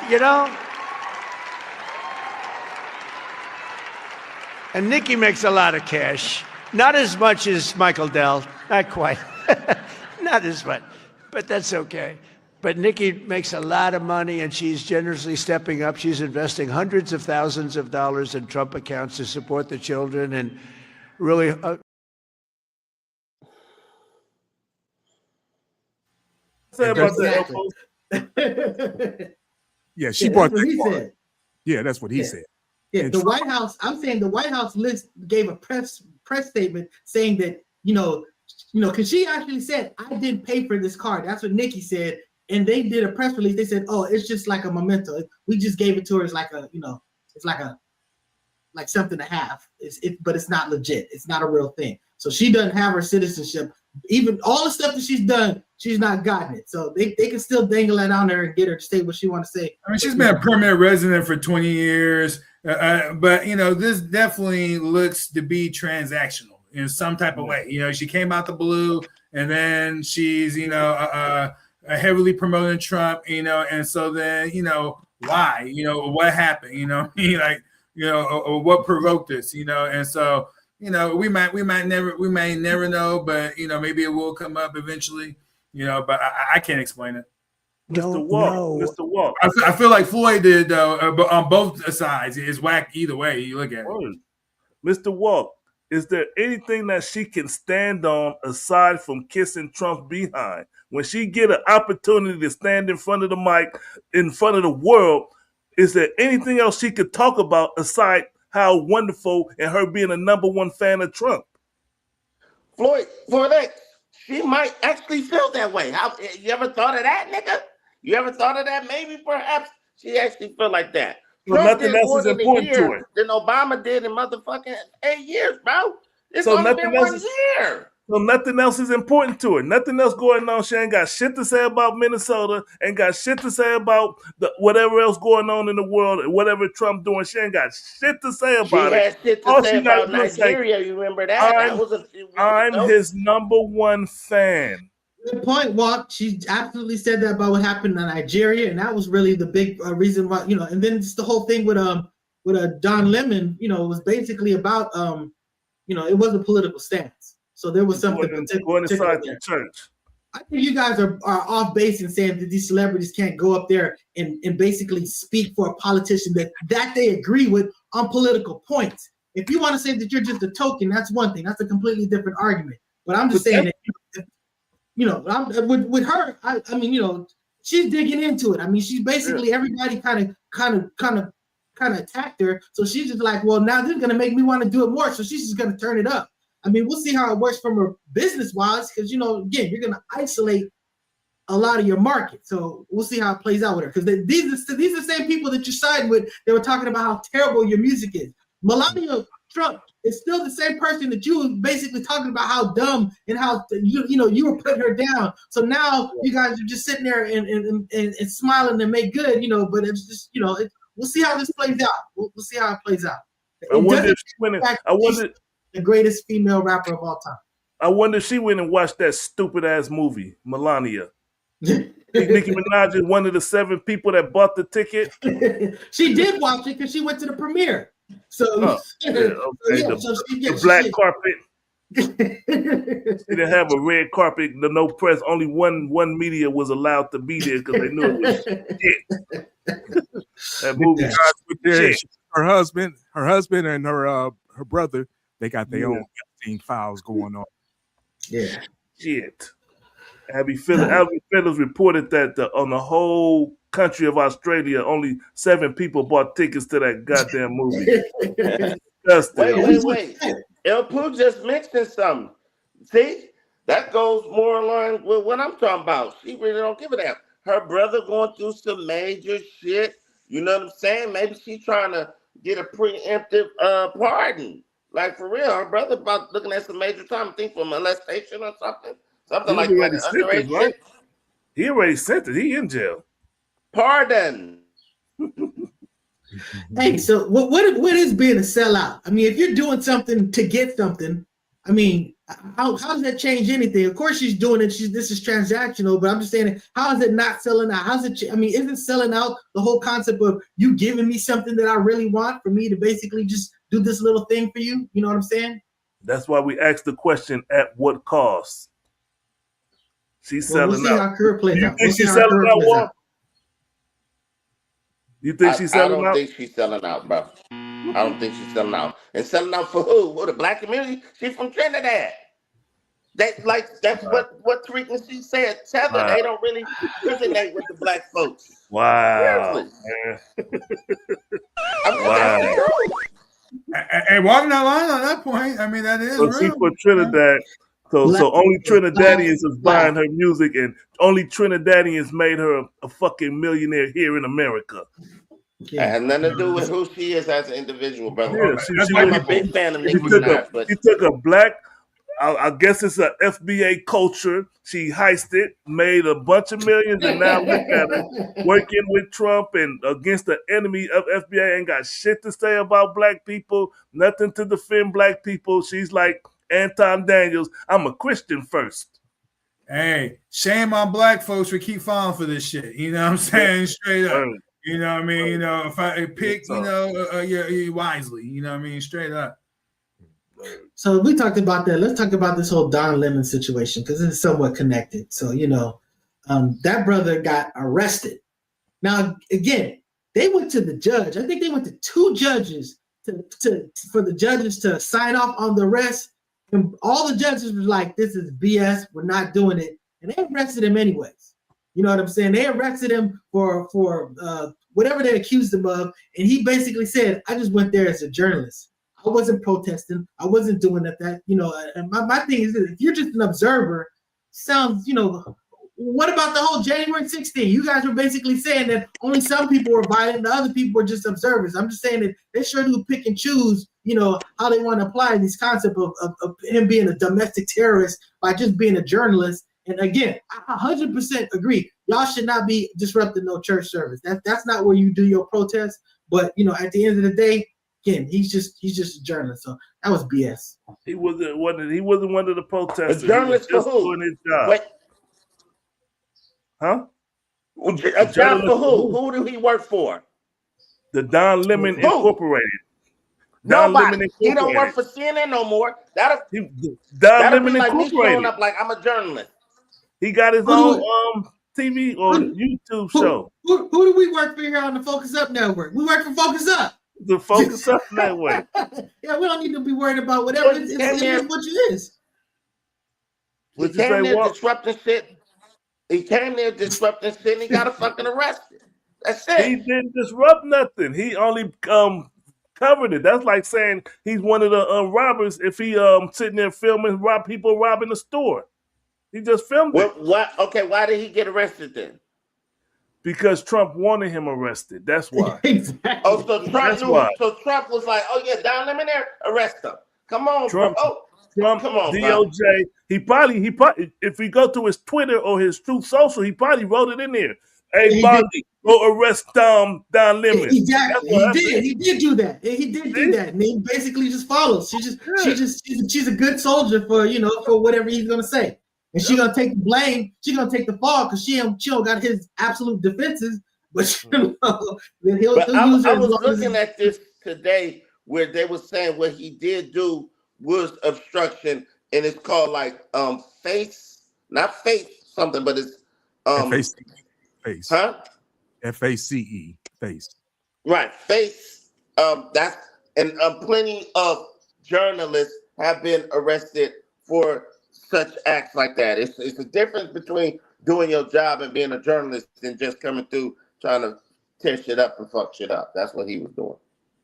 and Nicki makes a lot of cash. Not as much as Michael Dell, not quite, not as much, but that's okay. But Nicki makes a lot of money, and she's generously stepping up. She's investing hundreds of thousands of dollars in Trump accounts to support the children, and really. Say about that. Yeah, she brought that card. Yeah, that's what he said. Yeah, the White House. I'm saying the White House list gave a press statement saying that because she actually said I didn't pay for this card. That's what Nicki said, and they did a press release. They said, "Oh, it's just like a memento. We just gave it to her as like a it's like something to have. But it's not legit. It's not a real thing. So she doesn't have her citizenship. Even all the stuff that she's done, she's not gotten it. So they can still dangle that on her and get her to say what she want to say. I mean, she's been a permanent resident for 20 years. But this definitely looks to be transactional in some type of way. She came out the blue, and then she's heavily promoting Trump. And so then why? What happened? What provoked this? And so we might never know, but maybe it will come up eventually. But I can't explain it. Mr. Walk. I feel like Floyd did though, but on both sides, it's whack either way you look at it. Mr. Walk, is there anything that she can stand on aside from kissing Trump's behind? When she get an opportunity to stand in front of the mic, in front of the world, is there anything else she could talk about aside how wonderful and her being a #1 fan of Trump? Floyd, she might actually feel that way. You ever thought of that, nigga? You ever thought of that? Maybe, perhaps, she actually feel like that. So Trump nothing did else more is than a important to year it. than Obama did in motherfucking 8 years, bro. It's So only nothing been else 1 is- year. So nothing else is important to her. Nothing else going on. She ain't got shit to say about Minnesota. Ain't got shit to say about whatever else going on in the world. Whatever Trump doing, she ain't got shit to say She about it. had shit to All say she got about to do is say, Nigeria. You remember that? That was a few weeks I'm ago. his number one fan. Good point, Walt. She absolutely said that about what happened in Nigeria, and that was really the big reason why, and then just the whole thing with Don Lemon, was basically about it was a political stance. So there was something going inside there. the church. I think you guys are off base in saying that these celebrities can't go up there and basically speak for a politician that they agree with on political points. If you want to say that you're just a token, that's one thing. That's a completely different argument. But I'm just saying that, with her, I mean, she's digging into it. I mean, she's basically everybody kind of attacked her. So she's just like, well, now they're gonna make me want to do it more. So she's just gonna turn it up. I mean, we'll see how it works from a business-wise, because again, you're gonna isolate a lot of your market. So we'll see how it plays out with her. Because these are the same people that you're siding with. They were talking about how terrible your music is. Melania Trump is still the same person that you were basically talking about how dumb and how you were putting her down. So now you guys are just sitting there and smiling and make good, but it's just we'll see how this plays out. We'll see how it plays out. I wonder if she went the greatest female rapper of all time. I wonder if she went and watched that stupid ass movie, Melania. Nicki Minaj is one of the 7 people that bought the ticket. She did watch it because she went to the premiere. So, the black carpet. She didn't have a red carpet, no press. Only one media was allowed to be there because they knew it was shit. That movie, shit. Her husband, and her brother, they got their own files going on. Yeah, shit. Abby Phillips reported that on the whole country of Australia, only 7 people bought tickets to that goddamn movie. Wait. El Pooh just mentioned something. See, that goes more along with what I'm talking about. She really don't give a damn. Her brother going through some major shit. You know what I'm saying? Maybe she's trying to get a preemptive pardon. Like, for real, her brother about looking at some major time, I think, for molestation or something. Something like underage right? He already sent it. He in jail. Pardon. Hey, so what is being a sellout? I mean, if you're doing something to get something, I mean, how does that change anything? Of course, she's doing it. This is transactional, but I'm just saying, how is it not selling out? How's it? I mean, isn't selling out the whole concept of you giving me something that I really want for me to basically just do this little thing for you? You know what I'm saying? That's why we asked the question: at what cost? She's selling we'll see out. How career plays out. You think she's selling out, Walt? You think she's selling out? I don't think she's selling out, bro. I don't think she's selling out. And selling out for who? For the black community? She's from Trinidad. That's what Tariq and she said. Tether, they don't really resonate with the black folks. Wow. Wow. And walking that line on that point, I mean, that is so real. She for Trinidad. So only Trinidadians is buying her music, and only Trinidadians made her a fucking millionaire here in America. It has nothing to do with who she is as an individual, brother. Yeah, I'm a big fan of Nicki Minaj. But she took a black, I guess it's an FBA culture. She heisted, made a bunch of millions, and now look at her working with Trump and against the enemy of FBA. Ain't got shit to say about black people, nothing to defend black people. She's like Anton Daniels. I'm a Christian first. Hey, shame on black folks for keep falling for this shit. You know what I'm saying? Straight up. You know what I mean? You know, if I pick, wisely. You know what I mean? Straight up. So we talked about that. Let's talk about this whole Don Lemon situation because it's somewhat connected. So, that brother got arrested. Now, again, they went to the judge. I think they went to 2 judges for the judges to sign off on the arrest. And all the judges were like, this is BS. We're not doing it. And they arrested him anyways. You know what I'm saying? They arrested him for whatever they accused him of. And he basically said, I just went there as a journalist. I wasn't protesting. I wasn't doing that. And my thing is that if you're just an observer, sounds, what about the whole January 16th? You guys were basically saying that only some people were violent, the other people were just observers. I'm just saying that they sure do pick and choose, how they want to apply this concept of him being a domestic terrorist by just being a journalist. And again, I 100% agree. Y'all should not be disrupting no church service. That's not where you do your protest. But at the end of the day, again, he's just a journalist. So that was BS. He wasn't one of the protesters. A journalist for who? Doing his job. Wait. Huh? A job for who? Who do he work for? The Don Lemon Incorporated. Nobody. He don't work for CNN no more. That'll be like me showing up like I'm a journalist. He got his own TV or YouTube show. Who do we work for here on the Focus Up Network? We work for Focus Up. The Focus Up Network. Yeah, we don't need to be worried about whatever it is what it is. He came there disrupting shit. He came there disrupting shit and he got fucking arrested. That's it. He didn't disrupt nothing. He only covered it. That's like saying he's one of the robbers if he sitting there filming people robbing the store. He just filmed it. Okay, why did he get arrested then? Because Trump wanted him arrested. That's why. Exactly. Oh, so Trump knew. So Trump was like, "Oh yeah, Don Lemon there, arrest him. Come on, Trump. bro. Trump, come on, DOJ. Bro. He probably, if we go to his Twitter or his Truth Social, he probably wrote it in there. Hey, Bondi, go arrest Don Lemon. Exactly. He did do that. He did do that. And he basically just follows. She's a good soldier for for whatever he's gonna say. And she's gonna take the blame. She's gonna take the fall because she don't got his absolute defenses. But then he'll use it. I was looking at this today where they were saying what he did do was obstruction, and it's called like not face something, but it's face. Huh? FACE, face. Right, face. That's and plenty of journalists have been arrested for such acts like that. It's a difference between doing your job and being a journalist and just coming through trying to tear shit up and fuck shit up. That's what he was doing.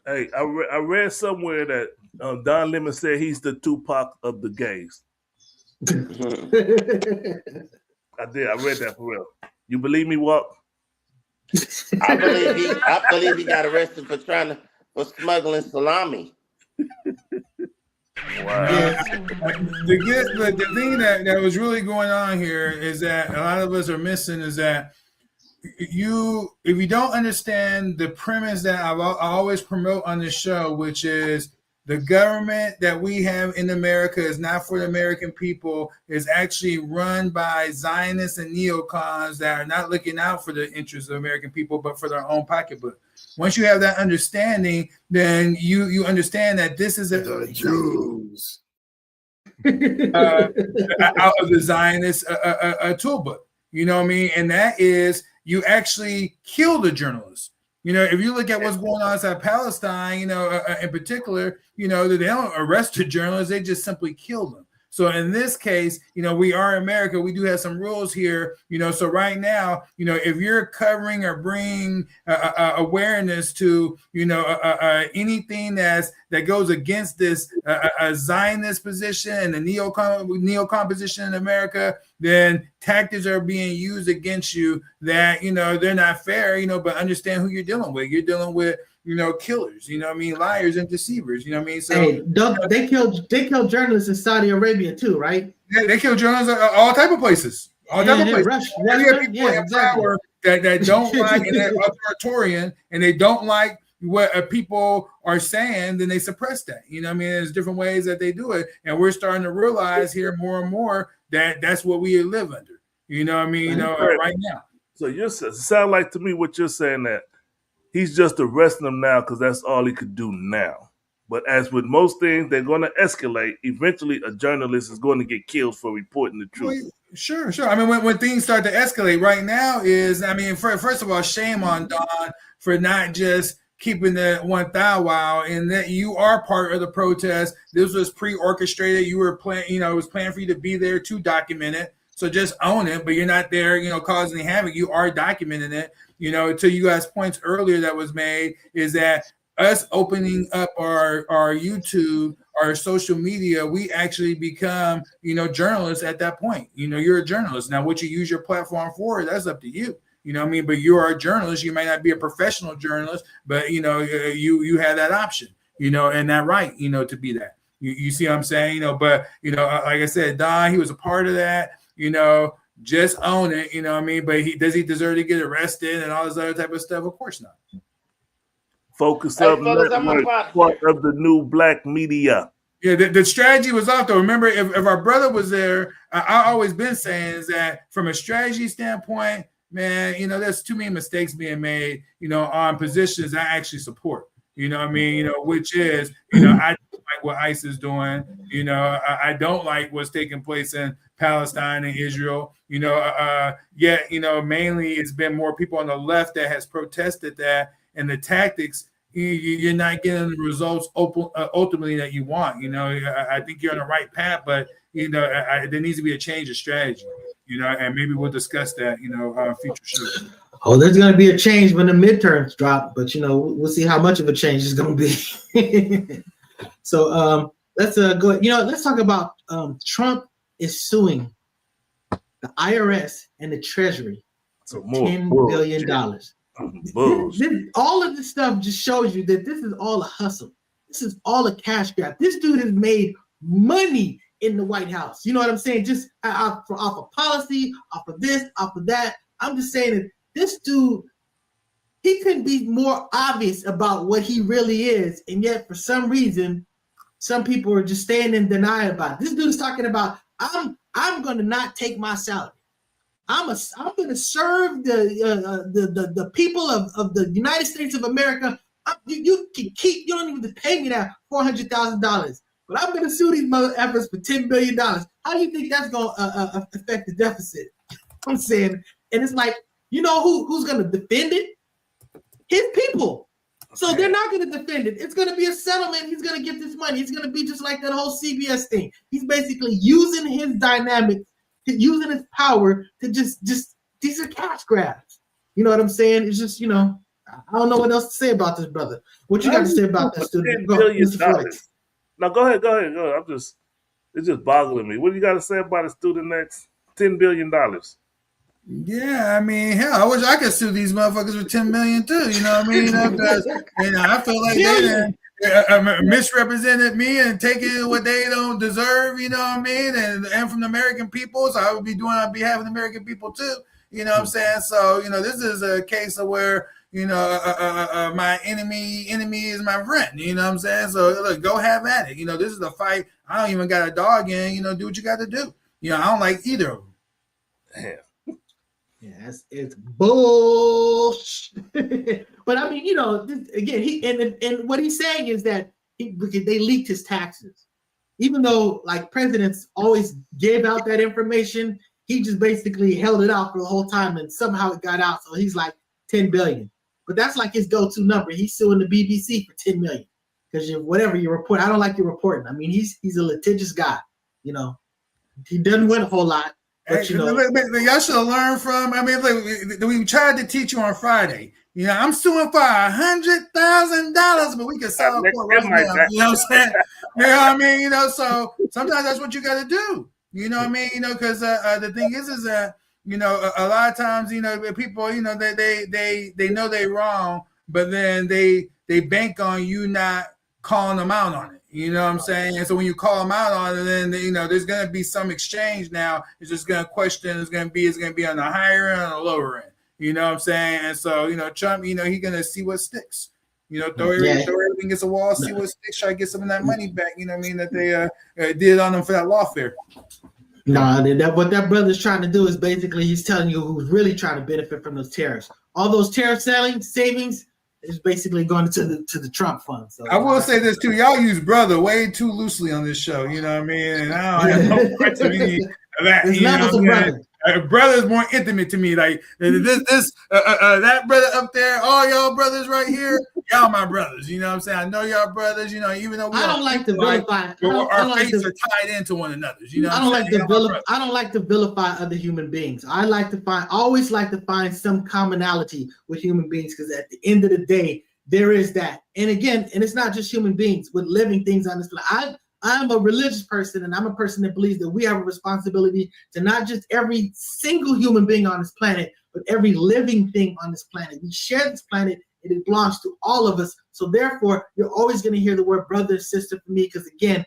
Hey, I read somewhere that Don Lemon said he's the Tupac of the gays. I did. I read that for real. You believe me, Walt? I believe he got arrested for smuggling salami. Wow. The thing that was really going on here is that a lot of us are missing is that if you don't understand the premise that I always promote on this show, which is the government that we have in America is not for the American people, is actually run by Zionists and neocons that are not looking out for the interests of American people, but for their own pocketbook. Once you have that understanding, then you understand that this is the Jews out of the Zionist toolbook. You know what I mean? And that is you actually kill the journalists. If you look at what's going on inside Palestine, in particular, they don't arrest the journalists, they just simply kill them. So in this case, we are America. We do have some rules here, so right now, if you're covering or bringing awareness to, anything that goes against this Zionist position and the neocon position in America, then tactics are being used against you that, they're not fair, but understand who you're dealing with. You're dealing with, killers, liars and deceivers, So hey, they kill journalists in Saudi Arabia too, right? Yeah, they kill journalists all type of places. All type of places. Russia, people in power that don't like and they're authoritarian and they don't like what people are saying, then they suppress that. There's different ways that they do it. And we're starting to realize here more and more that that's what we live under. Right now. So it sounds like to me what you're saying that he's just arresting them now because that's all he could do now. But as with most things, they're going to escalate. Eventually, a journalist is going to get killed for reporting the truth. Well, sure. When things start to escalate right now first of all, shame on Don for not just keeping the one thou wow, and that you are part of the protest. This was pre-orchestrated. You were planning, it was planned for you to be there to document it. So just own it, but you're not there, causing any havoc. You are documenting it. To you guys' points earlier that was made is that us opening up our YouTube, our social media, we actually become, journalists at that point. You're a journalist. Now, what you use your platform for, that's up to you. You know what I mean? But you are a journalist. You may not be a professional journalist, but, you have that option, and that right, to be that. You see what I'm saying? But, like I said, Don, he was a part of that, just own it, you know what I mean? But does he deserve to get arrested and all this other type of stuff? Of course not. Focus Hey, Up fellas, I'm Network, about part of the new black media. Yeah, the strategy was off though. Remember, if our brother was there, I always been saying is that from a strategy standpoint, man, there's too many mistakes being made, on positions I actually support. You know what I mean? Which is, I don't like what ICE is doing. I don't like what's taking place in Palestine and Israel. Yet, mainly it's been more people on the left that has protested that, and the tactics, you're not getting the results ultimately that you want. I think you're on the right path, but there needs to be a change of strategy. And maybe we'll discuss that, future shows. Oh, there's going to be a change when the midterms drop, but we'll see how much of a change it's going to be. So let's go. Let's talk about Trump is suing the IRS and the Treasury for $10 billion. All of this stuff just shows you that this is all a hustle. This is all a cash grab. This dude has made money in the White House. You know what I'm saying? Just off of policy, off of this, off of that. I'm just saying that this dude, he couldn't be more obvious about what he really is, and yet for some reason, some people are just staying in denial about it. This dude is talking about, I'm going to not take my salary. I'm going to serve the people of the United States of America. You don't even pay me that $400,000, but I'm going to sue these mother effers for $10 billion. How do you think that's going to affect the deficit? I'm saying, and it's like, who's going to defend it? His people. So they're not going to defend it. It's going to be a settlement. He's going to get this money. It's going to be just like that whole CBS thing. He's basically using his dynamics, using his power to just these are cash grabs. You know what I'm saying? It's just, I don't know what else to say about this brother. What you got to say about this student? Now go ahead. It's just boggling me. What do you got to say about a student that's $10 billion? Yeah, I mean, hell, I wish I could sue these motherfuckers for $10 million too. You know what I mean? Because I feel like they misrepresented me and taking what they don't deserve. You know what I mean? And from the American people, so I would be doing on behalf of the American people too. You know what I'm saying? So this is a case of where my enemy is my friend. You know what I'm saying? So look, go have at it. This is a fight I don't even got a dog in. Do what you got to do. I don't like either of them. Damn. Yeah, it's bullshit. But I mean, again, he and what he's saying is that they leaked his taxes, even though like presidents always gave out that information. He just basically held it out for the whole time, and somehow it got out. So he's like 10 billion, but that's like his go-to number. He's suing the BBC for 10 million because whatever you report, I don't like your reporting. I mean, he's a litigious guy. He doesn't win a whole lot. But, y'all should have learned from. I mean, we tried to teach you on Friday. I'm suing for $100,000, but we can settle for right now. You know what I'm saying? You know what I mean? So sometimes that's what you got to do. You know what I mean? Because the thing is that a lot of times people they know they're wrong, but then they bank on you not calling them out on it. You know what I'm saying? And so when you call them out on it, then there's going to be some exchange. Now it's just going to question. It's going to be on the higher end or the lower end. You know what I'm saying? And so Trump, he's going to see what sticks. Throw everything against the wall, see what sticks, try to get some of that money back. You know what I mean? That they did on them for that lawfare. No, what that brother's trying to do is basically he's telling you who's really trying to benefit from those tariffs. All those tariff savings is basically going to the Trump fund. So I will say this too: y'all use brother way too loosely on this show. You know what I mean? And I don't have no right to any of that. Brother is more intimate to me. Like that brother up there, all y'all brothers right here, y'all my brothers. You know what I'm saying? I know y'all brothers. Even though I don't like to vilify. Our faces are tied into one another. I don't like to vilify other human beings. I always like to find some commonality with human beings because at the end of the day, there is that. And again, and it's not just human beings, with living things on this planet. I'm a religious person, and I'm a person that believes that we have a responsibility to not just every single human being on this planet, but every living thing on this planet. We share this planet, and it belongs to all of us. So therefore, you're always going to hear the word brother and sister from me, because again,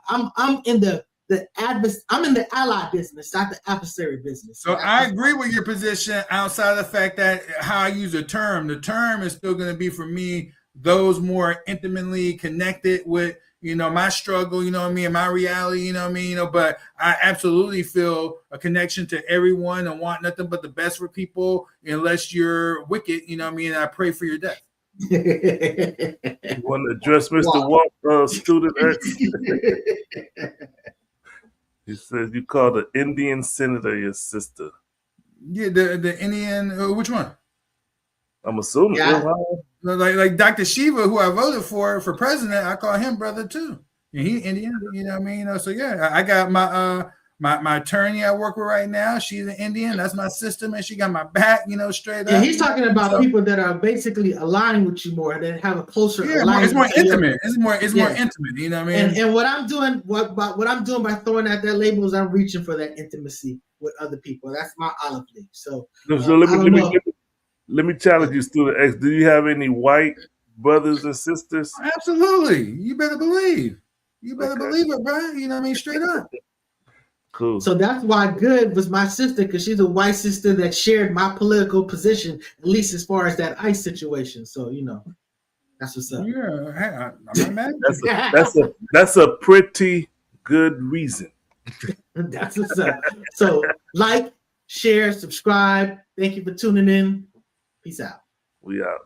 I'm in the ally business, not the adversary business. So I agree with your position outside of the fact that how I use the term is still going to be for me, those more intimately connected with, my struggle, and my reality, but I absolutely feel a connection to everyone and want nothing but the best for people, unless you're wicked, and I pray for your death. You want to address Mr. Walt, student X? He says you call the Indian senator your sister. Yeah, the Indian, which one? I'm assuming. Yeah. Like Dr. Shiva, who I voted for president, I call him brother too. And he Indian, So yeah, I got my attorney I work with right now. She's an Indian. That's my sister, man. She got my back, straight up. And he's talking about people that are basically aligning with you more, that have a closer alignment. It's more intimate. It's more intimate. You know what I mean? And what I'm doing, what I'm doing by throwing out that label is I'm reaching for that intimacy with other people. That's my olive leaf. So let me challenge you, student X. Do you have any white brothers and sisters? Absolutely. You better believe. You better believe it, bro. You know what I mean? Straight up. Cool. So that's why Good was my sister, because she's a white sister that shared my political position, at least as far as that ICE situation. So that's what's up. Yeah, I'm not mad. That's a pretty good reason. That's what's up. So like, share, subscribe. Thank you for tuning in. Peace out. We out.